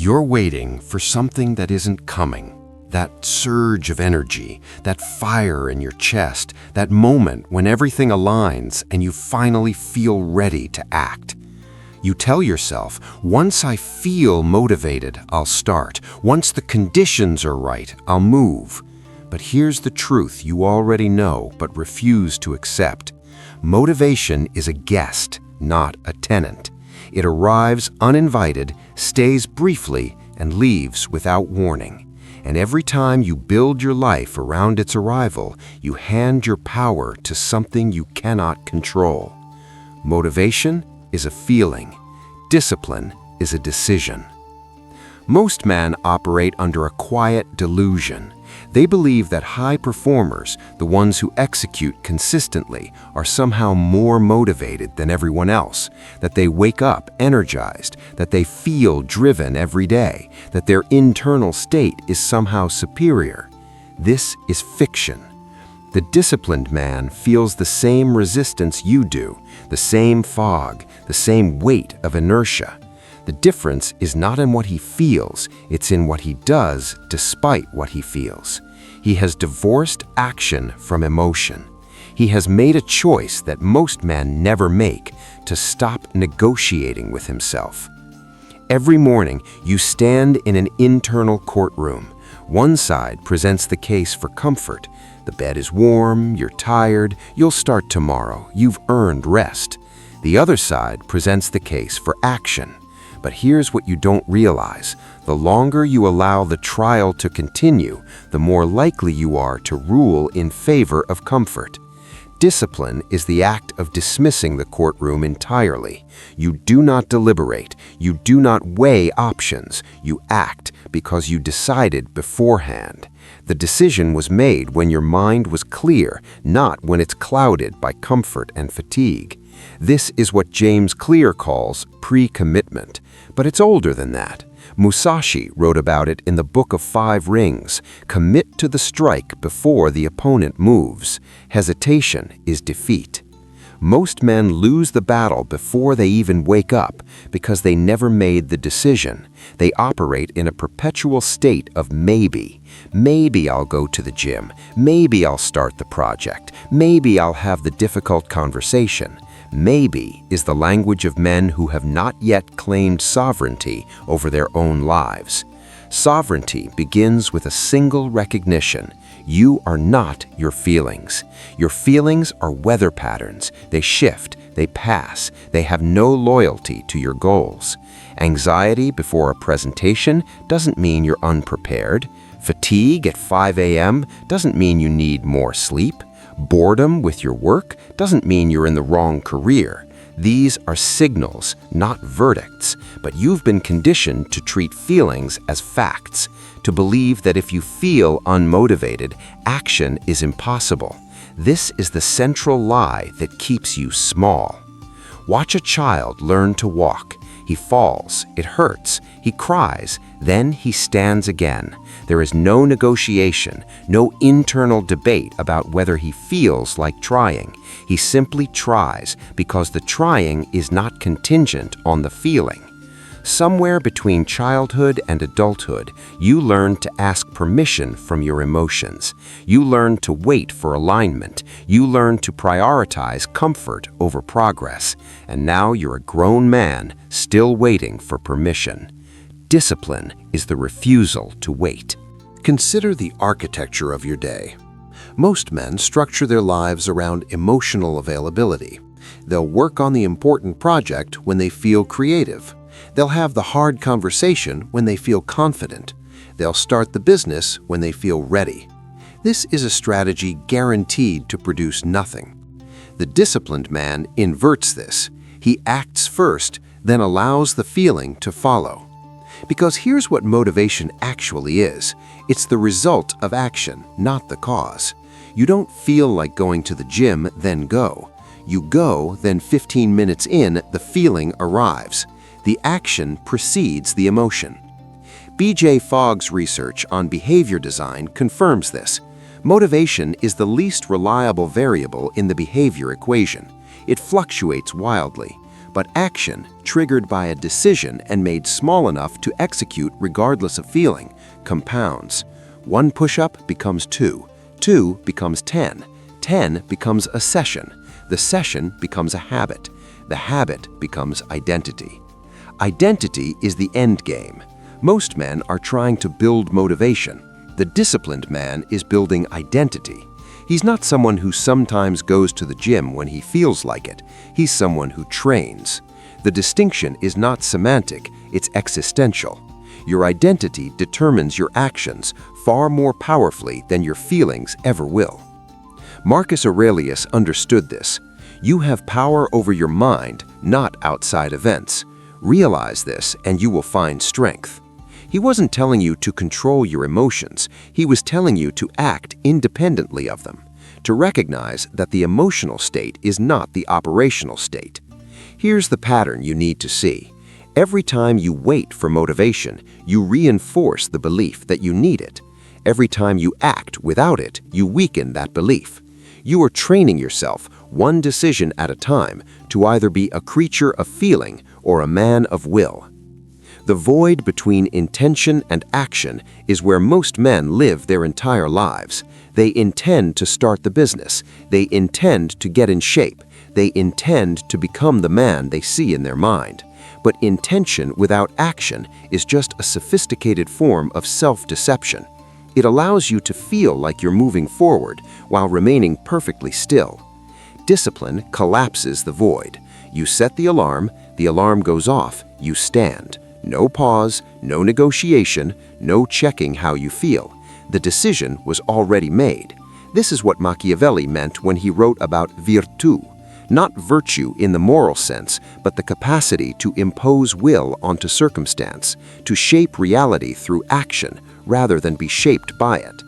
You're waiting for something that isn't coming. That surge of energy, that fire in your chest, that moment when everything aligns and you finally feel ready to act. You tell yourself, once I feel motivated, I'll start. Once the conditions are right, I'll move. But here's the truth you already know but refuse to accept. Motivation is a guest, not a tenant. It arrives uninvited, stays briefly, and leaves without warning. And every time you build your life around its arrival, you hand your power to something you cannot control. Motivation is a feeling. Discipline is a decision. Most men operate under a quiet delusion. They believe that high performers, the ones who execute consistently, are somehow more motivated than everyone else, that they wake up energized, that they feel driven every day, that their internal state is somehow superior. This is fiction. The disciplined man feels the same resistance you do, the same fog, the same weight of inertia. The difference is not in what he feels, it's in what he does despite what he feels. He has divorced action from emotion. He has made a choice that most men never make, to stop negotiating with himself. Every morning, you stand in an internal courtroom. One side presents the case for comfort. The bed is warm, you're tired, you'll start tomorrow, you've earned rest. The other side presents the case for action. But here's what you don't realize. The longer you allow the trial to continue, the more likely you are to rule in favor of comfort. Discipline is the act of dismissing the courtroom entirely. You do not deliberate. You do not weigh options. You act because you decided beforehand. The decision was made when your mind was clear, not when it's clouded by comfort and fatigue. This is what James Clear calls pre-commitment, but it's older than that. Musashi wrote about it in the Book of 5 Rings. Commit to the strike before the opponent moves. Hesitation is defeat. Most men lose the battle before they even wake up because they never made the decision. They operate in a perpetual state of maybe. Maybe I'll go to the gym. Maybe I'll start the project. Maybe I'll have the difficult conversation. Maybe is the language of men who have not yet claimed sovereignty over their own lives. Sovereignty begins with a single recognition. You are not your feelings. Your feelings are weather patterns. They shift, they pass, they have no loyalty to your goals. Anxiety before a presentation doesn't mean you're unprepared. Fatigue at 5 a.m. doesn't mean you need more sleep. Boredom with your work doesn't mean you're in the wrong career. These are signals, not verdicts, but you've been conditioned to treat feelings as facts, to believe that if you feel unmotivated, action is impossible. This is the central lie that keeps you small. Watch a child learn to walk. He falls, it hurts, he cries, then he stands again. There is no negotiation, no internal debate about whether he feels like trying. He simply tries because the trying is not contingent on the feeling. Somewhere between childhood and adulthood, you learn to ask permission from your emotions. You learn to wait for alignment. You learn to prioritize comfort over progress. And now you're a grown man, still waiting for permission. Discipline is the refusal to wait. Consider the architecture of your day. Most men structure their lives around emotional availability. They'll work on the important project when they feel creative. They'll have the hard conversation when they feel confident. They'll start the business when they feel ready. This is a strategy guaranteed to produce nothing. The disciplined man inverts this. He acts first, then allows the feeling to follow. Because here's what motivation actually is. It's the result of action, not the cause. You don't feel like going to the gym, then go. You go, then 15 minutes in, the feeling arrives. The action precedes the emotion. B.J. Fogg's research on behavior design confirms this. Motivation is the least reliable variable in the behavior equation. It fluctuates wildly. but action, triggered by a decision and made small enough to execute regardless of feeling, compounds. 1 push-up becomes 2, 2 becomes 10, 10 becomes a session, the session becomes a habit, the habit becomes identity. Identity is the end game. Most men are trying to build motivation. The disciplined man is building identity. He's not someone who sometimes goes to the gym when he feels like it. He's someone who trains. The distinction is not semantic, it's existential. Your identity determines your actions far more powerfully than your feelings ever will. Marcus Aurelius understood this. You have power over your mind, not outside events. Realize this and you will find strength. He wasn't telling you to control your emotions. He was telling you to act independently of them, to recognize that the emotional state is not the operational state. Here's the pattern you need to see. Every time you wait for motivation, you reinforce the belief that you need it. Every time you act without it, you weaken that belief. You are training yourself, one decision at a time, to either be a creature of feeling or a man of will. The void between intention and action is where most men live their entire lives. They intend to start the business. They intend to get in shape. They intend to become the man they see in their mind. But intention without action is just a sophisticated form of self-deception. It allows you to feel like you're moving forward while remaining perfectly still. Discipline collapses the void. You set the alarm goes off, you stand. No pause, no negotiation, no checking how you feel. The decision was already made. This is what Machiavelli meant when he wrote about virtù, not virtue in the moral sense, but the capacity to impose will onto circumstance, to shape reality through action rather than be shaped by it.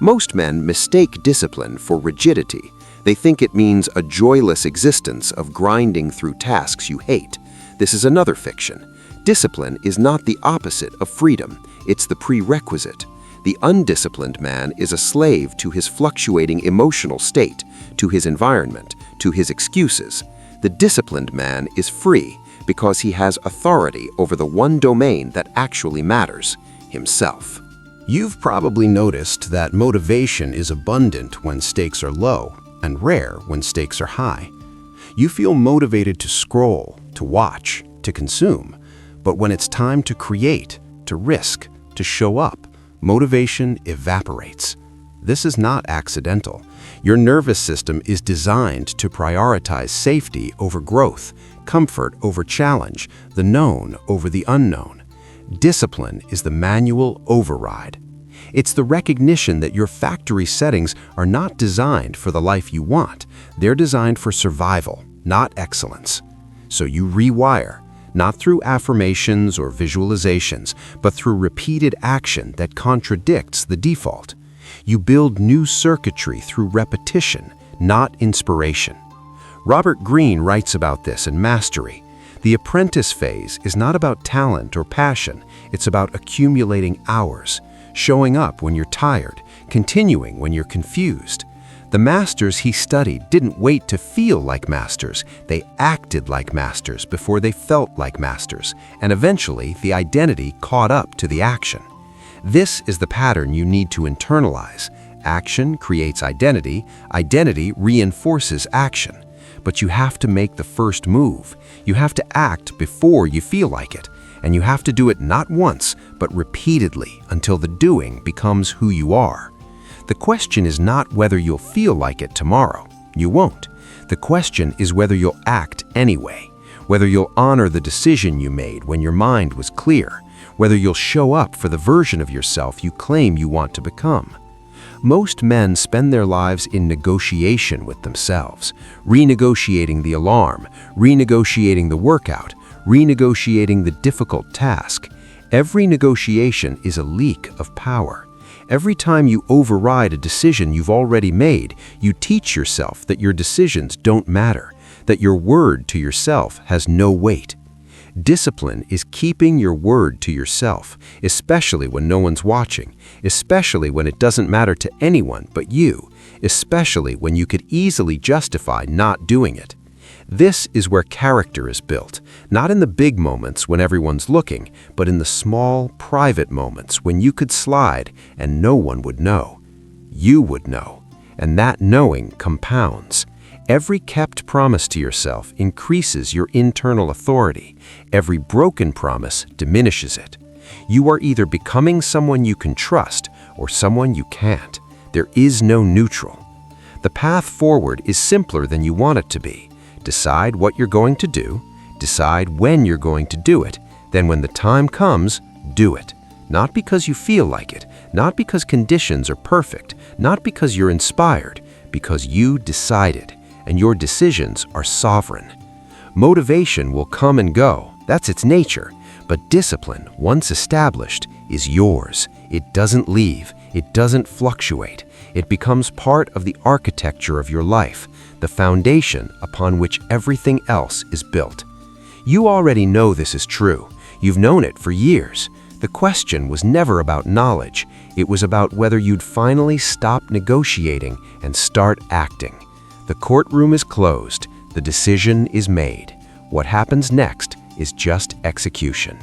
Most men mistake discipline for rigidity. They think it means a joyless existence of grinding through tasks you hate. This is another fiction. Discipline is not the opposite of freedom, it's the prerequisite. The undisciplined man is a slave to his fluctuating emotional state, to his environment, to his excuses. The disciplined man is free because he has authority over the one domain that actually matters, himself. You've probably noticed that motivation is abundant when stakes are low and rare when stakes are high. You feel motivated to scroll, to watch, to consume. But when it's time to create, to risk, to show up, motivation evaporates. This is not accidental. Your nervous system is designed to prioritize safety over growth, comfort over challenge, the known over the unknown. Discipline is the manual override. It's the recognition that your factory settings are not designed for the life you want. They're designed for survival, not excellence. So you rewire, not through affirmations or visualizations, but through repeated action that contradicts the default. You build new circuitry through repetition, not inspiration. Robert Greene writes about this in Mastery. The apprentice phase is not about talent or passion, it's about accumulating hours, showing up when you're tired, continuing when you're confused. The masters he studied didn't wait to feel like masters, they acted like masters before they felt like masters, and eventually the identity caught up to the action. This is the pattern you need to internalize. Action creates identity, identity reinforces action. But you have to make the first move. You have to act before you feel like it, and you have to do it not once, but repeatedly until the doing becomes who you are. The question is not whether you'll feel like it tomorrow. You won't. The question is whether you'll act anyway, whether you'll honor the decision you made when your mind was clear, whether you'll show up for the version of yourself you claim you want to become. Most men spend their lives in negotiation with themselves, renegotiating the alarm, renegotiating the workout, renegotiating the difficult task. Every negotiation is a leak of power. Every time you override a decision you've already made, you teach yourself that your decisions don't matter, that your word to yourself has no weight. Discipline is keeping your word to yourself, especially when no one's watching, especially when it doesn't matter to anyone but you, especially when you could easily justify not doing it. This is where character is built, not in the big moments when everyone's looking, but in the small, private moments when you could slide and no one would know. You would know, and that knowing compounds. Every kept promise to yourself increases your internal authority. Every broken promise diminishes it. You are either becoming someone you can trust or someone you can't. There is no neutral. The path forward is simpler than you want it to be. Decide what you're going to do, decide when you're going to do it, then when the time comes, do it. Not because you feel like it, not because conditions are perfect, not because you're inspired, because you decided, and your decisions are sovereign. Motivation will come and go, that's its nature, but discipline, once established, is yours. It doesn't leave, it doesn't fluctuate. It becomes part of the architecture of your life, the foundation upon which everything else is built. You already know this is true. You've known it for years. The question was never about knowledge. It was about whether you'd finally stop negotiating and start acting. The courtroom is closed. The decision is made. What happens next is just execution.